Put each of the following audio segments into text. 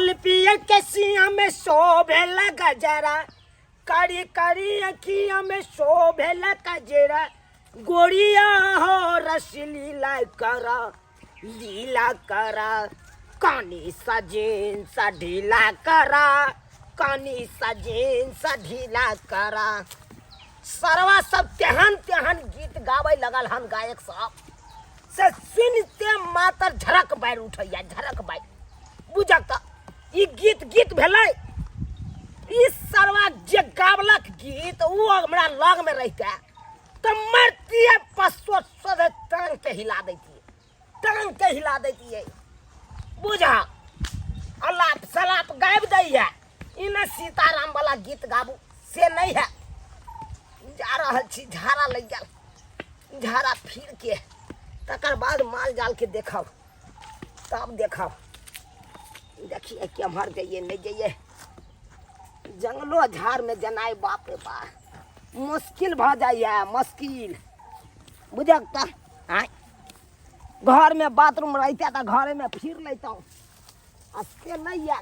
लाल पियर के सिया में शोभेला गजरा, कारी कारी अखिया में शोभेला गजरा, गोरिया हो रस लीला करा, लीला करा, कानी सा जींस ढीला करा, कानी सा जींस ढीला करा। सरवा सब तेहन तेहन गीत गावे लगल हन गायक साहब से सुनते मातर झरक बैर उठैया, झरक बैर बुझक त ई गीत भेलै। ई सरवा जे गावलक गीत ऊ हमरा लग में रहते तो मरतिए पसो सद टांग के हिला देती, टांग के हिला देती। बुझा अलाप सलाप गायब दैया, इने सीताराम वाला गीत गाबू से नहीं है। जा रहल छी झाड़ा लग गया, झाड़ा फिर के तकर बाद माल जाल के देखब, तब देखब। देखिए केम्हर जाइए नहीं जाइए, जंगलो झाड़ में जनाए बाप रे बाप मुश्किल भ जाइए, मुश्किल बुझक त। घर में बाथरूम रहते तो घर में फिर लेता हूँ, अस्ते नहीं है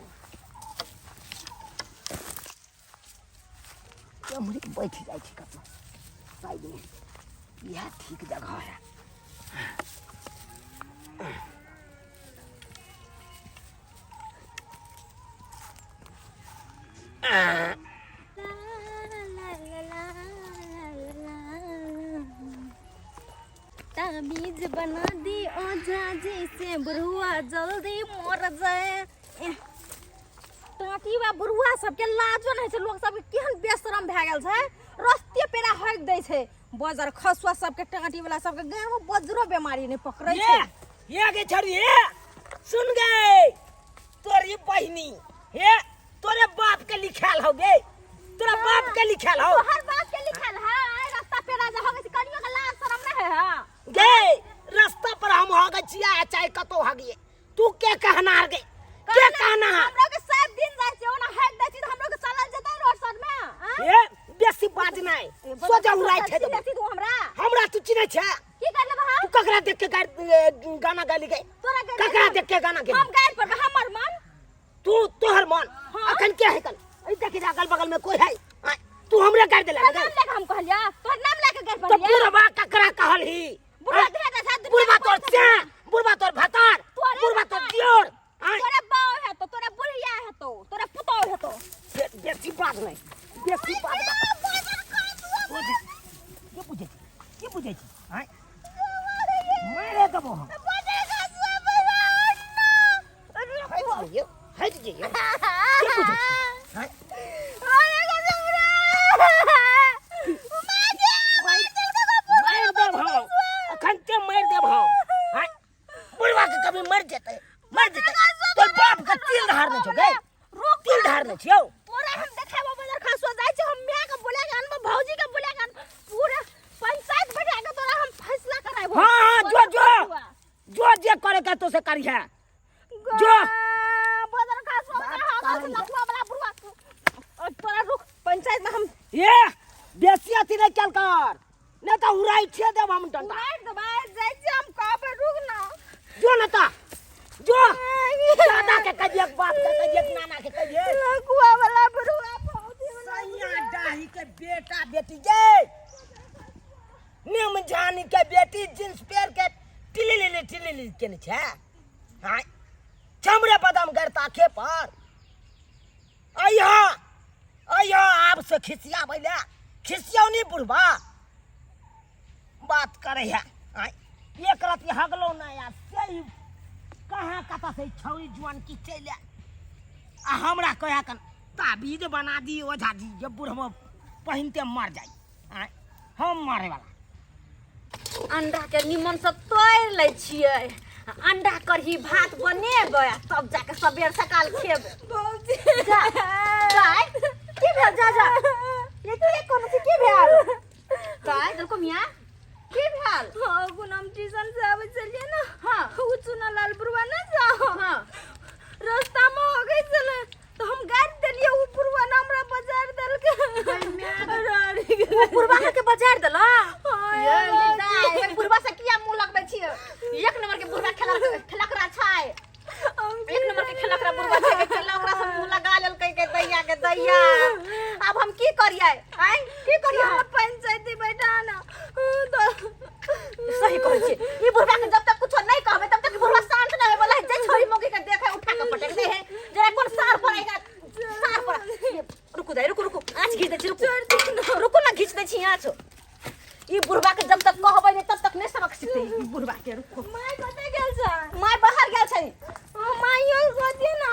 बैठ जाए कतना साइड में, यह ठीक जगह है। ताबीज बना दी ओझा जी से बुढ़वा जल्दी मर जाए। टाँटीवा बुढ़वा सबके लाजो नहीं छै, लोग सब केहन बेशरम भए गेल छै, रस्ते पेरा हक दै छै। बजर खसुआ सबके टाँटी वाला सबके गाँव में बजरो बीमारी नहीं पकड़े छै। ये गे छड़ी सुन गे, तोरी बहिनी हे तोरे बाप के लिखाल हो गे, तोरा बाप के लिखाल हो, तोहर बाप के लिखाल है। रास्ता पेरा जा होगे कनियो के लाज शरम नहीं है गे। रास्ता पर हम होगे छिया चाहे कतो हगिए, तू के कहना गे, के कहना हमरो के सब दिन जाय छै ओना हक दै छी त हमरो के चलल जतै रोड साइड में। ए बेसी बाज नहीं, सोजा उड़ाई छै तू हमरा तू चिन्है छै की कर लेबा हम? तू ककरा देख के गाना गाली गई, ककरा देख के गाना गाली हम गाइड पर हमर मन, तू तोहर मन अखन के है कल ए देख अगल बगल में कोई है, तू हमरे गाड़ देला नाम लेके हम कहलिया, तोहर नाम लेके गाइड पर तो बुढ़वा ककरा कहल ही, बुढ़वा तोर से, बुढ़वा तोर भतार, बुढ़वा तोर दियोर, तोरे बाव है तो तोरे बुढ़िया है तो तोरे पुतौ है तो बेसी बात नहीं, बेसी बात ये बुझे हैं मारे दबो हम हट जाइए हैं मार देब हम अखन ते मार देब हम हैं। बुढ़वा के कभी मर जेतै तोर बाप के तिल धारने छौ गे, तिल धारने छियौ। पूरा हम देखाबो बजार खासो जाय छै, हम मियां के बोले के अनबो भौजी के बोले के पूरा पंचायत बैठा के तोरा हम फैसला कराइबो। हां जो जे करे के तो से करिया जो बजार खासो का लखवा वाला बुढ़वा तोरा रुक पंचायत में हम ये बेसी अथी नहीं चल कर नहीं तो उड़ाई छे देब हम डंडा मार दबाए जाय छै। हम कहबे रुक ना जो नता जो दादा के कहिए, बाप के कहिए, नाना के कहिए, लखवा वाला बुढ़वा भौजी सैया डाही के बेटा बेटी गे, निम जानी के बेटी जींस पेर के टिलिली के न छे हां चमड़े बदम गरता खे पर आइया आप से खिसिया बैले खिसियो नहीं बुढ़वा बात करे है हां एक रति हगलो ना यार से कहां कता से छौरी जुआन की चले आ हमरा कहे कन ताबीज बना दी ओझा जी जे बुढ़वा पहिनते मर जाई, हम मारे वाला अंडा के निमन से तोड़ ले छिए, अंडा कढ़ी भात बनेबै तब जाके सबेर सकाल खेबै। भौजी जा काय की भेल जा ये के कोनो की भेल काय देखो मिया की भेल? हां गुनाम ट्यूशन से आबै छलिए ना, हां उ चुना लाल बुढ़वा ना जा, हां रास्ता में हो गई चले तो हम गाड़ देलिए, उ बुढ़वा ना हमरा बाजार देल के उ बुढ़वा के बाजार देला। ये लीदा बुढ़वा से किया मुंह लगबै छिए, एक नंबर के बुढ़वा खेलक रहा छै, एक नंबर के खेलक रहा बुढ़वा छै, खेलक ना पंचायती बैठा ना सही कहै छी ई बुढ़वा के जब तक कुछ नहीं कहबे तब तक बुढ़वा शांत नहीं बोला जे छोरी मौगी के देखे उठा के पटक दे है जरा कोन सार पड़ेगा सार पर रुको दे रुको आँच घीच दे छी रुको ना घीच दे छी आँच ई बुढ़वा के जब तक कहबै नहीं तब तक नहीं सबक सीखते ई बुढ़वा के रुको माय कते गेल छ माय बाहर गेल छै माइयो कते ना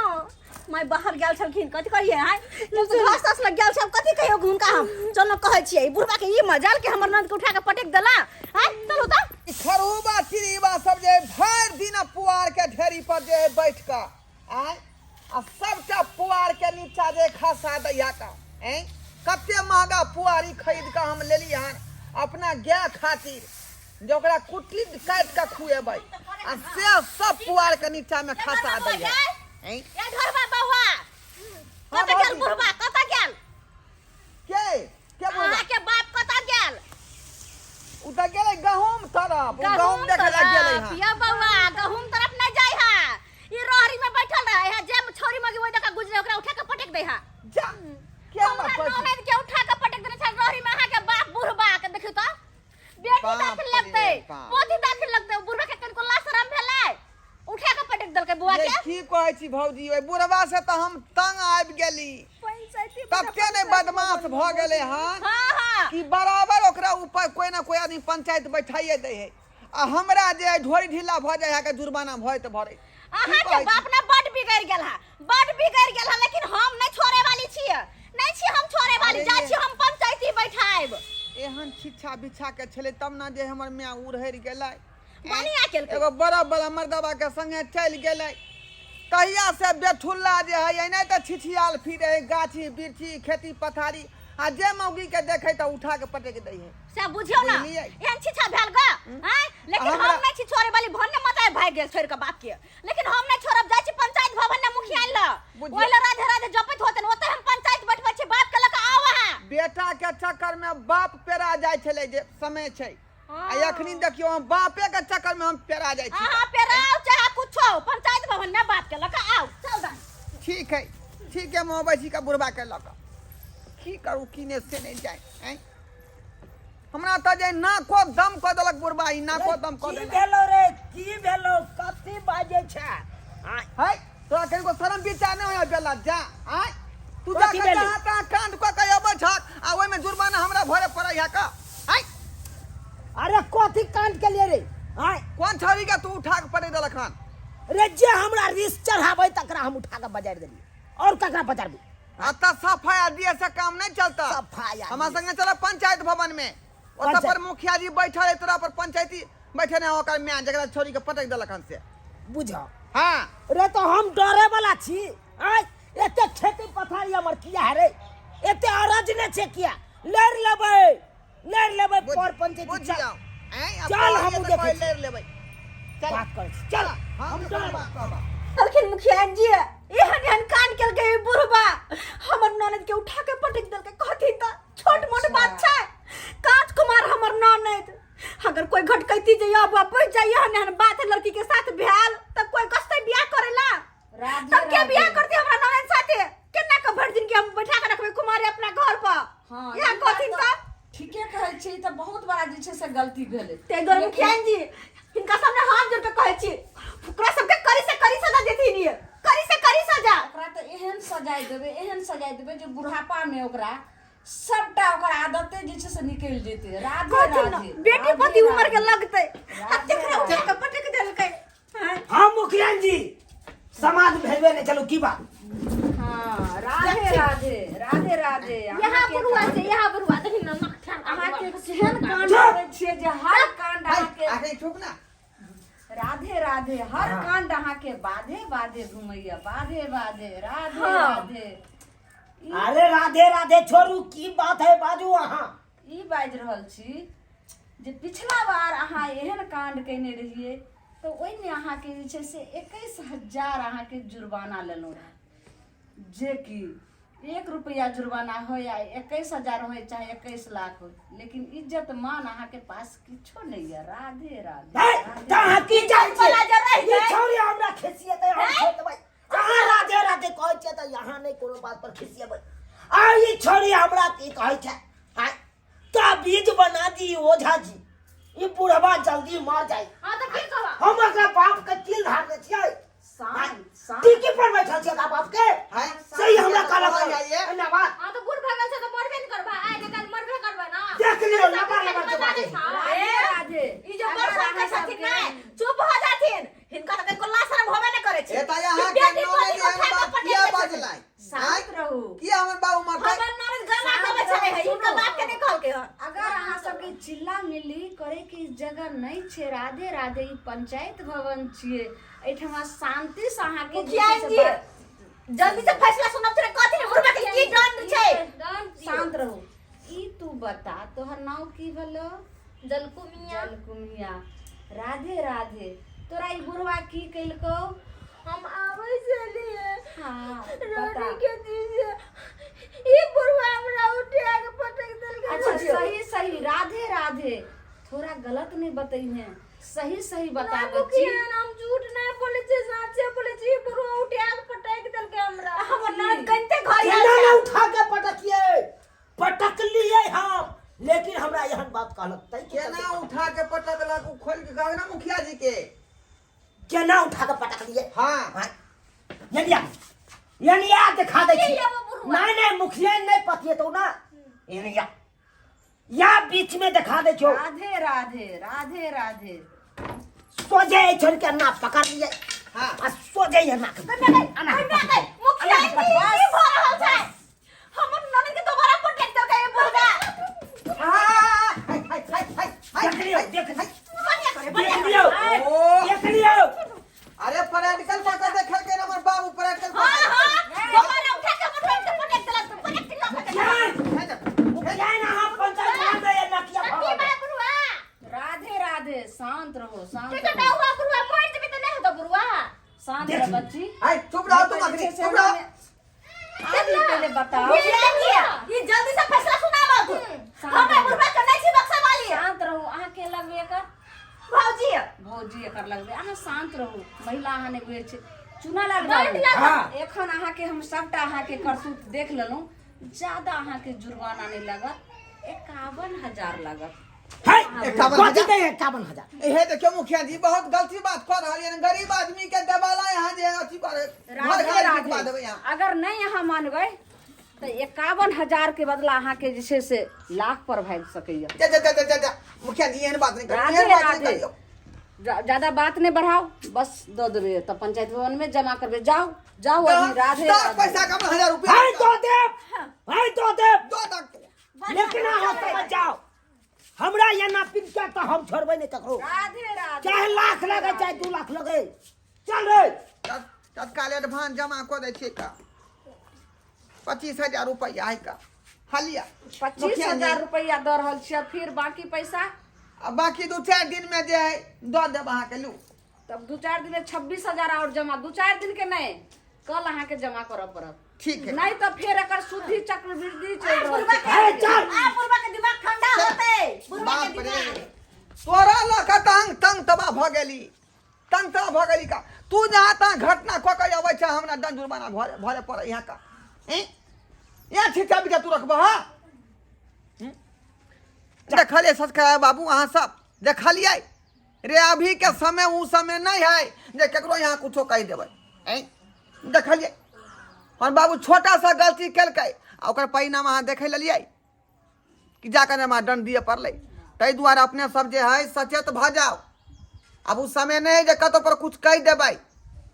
माय बाहर गेल छलखिन कथि कहिए हाय जब घास तास लग गेल सब कथि कहियो हुनका हम चलो कहै छियै बुढ़वा के ई मजाल के हमर नंद के उठा के पटक देला हाय चलो त खरहुबा चिड़ीबा सब जे भर दिन पुआर के ढेरी पर जे बैठ का आय आ सबटा पुआर के नीचा जे खसा दैया का हैं कते महंगा पुआरी खरीद के हम लेली हन अपना गाय खातिर जे ओकरा कुटली काट के खुएबै आ से सब पुआर के नीचा में खसा दैया हैं या घरवा बौआ कत गेल बुढ़वा कत गेल के बोला अहाँ के बाप कत गेल उ त गेलै गहूम तरफ उ गहूम देखे ला गेलै हन या बौआ गहूम तरफ नहीं जाय है ई रोहरी में बैठल रहे है जे छोरी मगी ओइ जगह गुजरे ओकरा उठा के पटक दे है जा के बात हमरा कहै ननद के उठा के पटक देने छै रोहरी में अहाँ के बाप बुढ़वा के देखियो त बेटी बाप दाखिल रे लगते बाप। पोती दाखिल लगते बुढ़वा के कनको ला शरम भेलै उठा के पटक देलकै बुआ ये के की कहै छी भौजी ओइ बुढ़वा से त हम तंग आबि गेली पंचायती तबके ने बदमाश भ गेलै हन हां हां कि बराबर ओकरा ऊपर कोई ना कोई आदमी पंचायत बैठाइए दे है आ हमरा जे ढोरी ढीला भ जाय है के जुर्माना भय त भरे अहाँ के बाप ना बड बिगड़ गेल है लेकिन हम नहीं छोड़े वाली छियै नहीं छी हम छोड़े वाली अरे जा ये- छी हम पंचायती बैठाइब एहन छिछा बिछा के छले तब ना जे हमर माय उड़हर गेलै बढ़िया केलकै एगो बड़ा बड़ा मर्दबा के संगे चल गेलै तहिया से बेठुल्ला जे है एने त छिछियाल फिरे गाछी बिरछी खेती पथारी आ जे मौगी के देखे त उठा के पटक दै है सब बुझियो ना बुझलियै। एहन छिछा भेल ग हैं लेकिन हमरा- हम नहीं छी छोड़े वाली भन्ने मताय भाग गेल छोड़ के बाप के लेकिन हम नहीं छोड़ब जाय छी पंचायत भवन में मुखिया ल बुझियै। ओइला राधे राधे जपत होतन ओते हम पंचायत बैठबै छी बाप के लक आव है बेटा के चक्कर में बाप पेरा जाय छले जे समय छै आ एखनी देखियो हम बापे के चक्कर में हम पेरा जाय छी हां पेराव चाहे कुछो पंचायत भवन में बाप के लक आव चल दा ठीक है मोहब्बती का बुढ़वा के लक की करू किने से नहीं जाए हैं हमरा त जे ना को दम क देलक बुढ़वा ई ना को दम क की देलक भेलो रे की भेलो कथी बाजे छै आय है तोरा कनिको शरम विचार नहीं होय बेला जा हैं तू जा कथी के भेलै? जहाँ तहाँ कांड क के अबै छक आ ओइ में जुर्माना हमरा भरे पड़ै है का हैं अरे कथी कांड के लिए रे आय कोन छौरी के तू उठा के पड़े देलक हन रे जे हमरा रिस चढ़ाबै तकरा हम उठा के बजारि देलियै और ककरा बजारबै अत सफाई दिए से काम नहीं चलता सफाई आदमी। हमरा संगे चला पंचायत भवन में ओत पंचायत। पर मुखिया जी बैठल है तोरा पर पंचायती बैठे ने ओकर म्यान जकरा छोरी के पटक देलक हन से बुझ हां रे तो हम डरे वाला छी आय एते खेती पथारी हमर किया है रे एते अरज ने छै किया लेर लेबै पर पंचायती बुझ चल जाओ हैं चल, हम हम देखै छी। ले लेबै चल बात कर चल हम डरे बात करबा लेकिन मुखिया जी एहन कांड केलकै बुढ़वा हमर ननद के उठा के पटक देलकै कथी त छोट मोट बात छै कांच कुमार हमर ननद अगर कोई घटकैती जे अब पड़ जाइए एहन बात लड़की के साथ भेल त कोई कसते बियाह करेला तब के बियाह करती हमरा ननद साथे केना के भर दिन के हम बैठा के रखबै कुमारी अपना घर पर हाँ, यह ई कथी बात त ठीके कहै छी त बहुत बड़ा जे छै से गलती भेलै ते गरम मुखिया जी हिनका सामने हाथ जोड़ के कहै छी ओकरा सबके करी से करी सजा देथिन ये करी से करी सजा ओकरा त एहन सजाय देबै जे बुढ़ापा में ओकरा सबटा ओकर आदते जे छै से निकल जेतै राधे कथी न राधे बेटी राधे पति उम्र के राधे। लगतै राधे आ तेकरा राधे। उठा के पटक देलकै हैं? हम मुखिया जी समाज भेजबे नहीं चलो की बात हाँ राधे राधे राधे राधे यहाँ बुढ़वा से यहाँ बुढ़वा देखिन न नखठान अहाँ के केहन कांड करै छियै जे हर कांड अहाँ के आके चुप ना राधे राधे हर कांड अहाँ के बाधे बाधे घुमैया बाधे बाधे राधे हाँ। राधे अरे राधे राधे छोड़ू की बात है बाजू अहाँ ई बाजि रहल छी जे पिछला बार अहाँ एहन कांड कयने रहिए तो ओहिमे अहाँके जे छै से 21,000 अहाँके जुर्माना लेलहुँ रहे जे कि 1 रुपया जुर्माना हो या 21,000 हो चाहे 21 लाख हो लेकिन इज्जत मान अहाँके पास किछो नहीं है राधे राधे त अहाँ की जाय वाला जे रहि छी जाय। छोरी हमरा खिसियते हम छोड़ देबै अहाँ राधे राधे कहै छियै त यहाँ नहीं कोनो बात पर खिसियबै आ ई छोरी हमरा की कहै छै हाय ताबीज बना दी ओझा जी, ये बुढ़वा जल्दी मर जाए। हां तो की कहबा हम एकरा बाप के तिल धार दे छियै। शांत टीकी पर बैठल छियै का बाप के? हैं? सही हमरा काला समझ कर आइए। धन्यवाद। हां तो बुढ़ भगल से तो मरबे न करबा, आइ न काल मरबे करबा ना। देख लियो लबर लबर के बात। राधे राधे ई जो बरसात के छथिन नै चुप हो जाथिन, हिनका त कनको लाशरम होबे न करे छै। ए त यहाँ के नौने जे हम बाप किया बजलाई? शांत रहू। किया हमर बाबू मरतै? हमर ननद गाना गावे छले है, इनका बाप के देखल के हन। अगर अहाँ सबके चिल्ला मिली करे के जगह नहीं छे, राधे राधे ई पंचायत भवन छिए, एठमा शांति से अहाँ के मुखिया जी जल्दी से फैसला सुनब तोरे कथि ने बुढ़बा के की दंड छै। शांत रहू। ई तू बता तोहर नाम की भलो? जलकुमिया जलकुमिया। राधे राधे। तोरा ई बुढ़वा की कइलको? हम आबै छलिए हाँ रोटी बता। के दीजिए, ई बुढ़वा हमरा उठा के पटक देलकै। अच्छा सही सही राधे राधे। थोड़ा गलत नहीं बताइए, सही सही बता ना बच्ची। मुखिया, हम झूठ नहीं बोले छे, सच्चे बोले छे। ई बुढ़वा उठा के पटक देलकै हमरा। हमर ननद कनते घर केना आयल ने छै। उठा के पटकिए? पटक लिए हम, लेकिन हमरा एहन बात कहलक तै केना उठा के पटकलक? उ खोल के कहना मुखिया जी के। केना उठा के पटक लिए? हां यनिया दिखा दे छी। ये वो बुढ़वा। नहीं नहीं मुखिया नहीं पतिए तो ना यनिया या बीच में दिखा दे छो। राधे राधे राधे राधे। सोजे छोड़ के ना पकड़ लिए। हां आ सोजे ये ना मुखिया जी की भऽ रहल छै? हमर ननद के दोबारा पटक देलकै ई बुढ़वा। देख लियो देख बढ़िया करे देख बढ़िया लियो ओ देख लियो। अरे प्रैक्टिकल पकड़ देखल के हमर बाबू प्रैक्टिकल हां हां दोबारा उठा के पटक देलक तो पटक देलक। मुखिया ना हम पंचायत में दे ना किया की बा बुढ़वा? राधे राधे। शांत रहो शांत ठीक है रहो। हुआ बुढ़वा मर जेबे त नहीं होता बुढ़वा। शांत देख रह ली। बच्ची। हाय चुप रहो तुम अखनी चुप रहो। आप ही पहले बताओ। मुखिया जी ये जल्दी से फैसला सुनाबो तू। हमरा बुढ़वा के नहीं छी बक्सा वाली। शांत रहो। अहाँ के लगबे एकर? भौजी भौजी एकर लगबे। अहाँ शांत रहो। महिला अहाँ ने बुझे छै चुना लग दंड जाओ। हाँ। एखन अहाँ के हम सबटा अहाँ के करतूत देख लेलहुं। ज्यादा अहाँ के जुर्माना नहीं लगत, 51,000 लगत। है 51,000 कथि दे 51,000? हे देखियो मुखिया जी बहुत गलती बात कर रहल है। गरीब आदमी के दबाला यहाँ जे अथी करे राधे लिखवा देबै राधे। यहाँ। अगर नहीं यहाँ मानबै तो 51,000 के बदला अहाँ के जे छै से लाख पर भाग सकैया। जा मुखिया जी एहन बात नहीं कर। राधे एहन बात नहीं राधे। करियो। ज्यादा बात नहीं बढ़ाओ, बस दो देबे तो पंचायत भवन में जमा करबे। जाओ जाओ अभी। राधे दस राधे। पैसा का 1,000 रुपया है तो दे है तो दे दो तक लेकिन हो समझ जाओ हमरा ये ना पिनका तो हम छोड़बे नहीं ककरो। राधे राधे। चाहे लाख लगे चाहे 2 लाख लगे चल रे। तत्काल एडवांस जमा कर दे छियै का 25,000 रुपया है का हालिया 25,000 रुपया दऽ रहल छियै। फिर बाकी पैसा अब बाकी 2-4 दिन में जे है दो देब अहाँ के लू। तब 2-4 दिन में 26,000 और जमा। 2-4 दिन के नहीं, कल अहाँ के जमा करऽ पड़त। ठीक है नहीं तो फिर एकर शुद्धि चक्रवृद्धि चल रहल बुढ़वा के है, छै। चल। बुढ़वा के दिमाग ठंडा होते। बुढ़वा के बाप रे दिमाग तोरा लक तंग तंग तबाह भ गेली। तंग तबाह भ गेली का तू जहाँ तहाँ घटना कऽ के अबै छै हमरा दंड जुर्माना भरे पड़े यहाँ का। यहाँ छिटा बिटा तू रखबह। देखलिए सब्सक्राइब बाबू अहाँ सब देखलिए रे अभी के समय उ समय नहीं है जे केकरो यहाँ कुछो कह देबै। देखलिए और बाबू छोटा सा गलती केलकै आ ओकर परिणाम अहाँ देखे लेलिए कि जाकर हमरा दंड दिए पड़लै। ताहि दुआरे अपने सब जे है सचेत भ जाओ। अब उ समय नहीं जे कतौ पर कुछ कह देबै।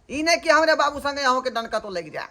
ई नहीं कि हमरे बाबू संगे अहूँ के दंड कतौ लग जाए।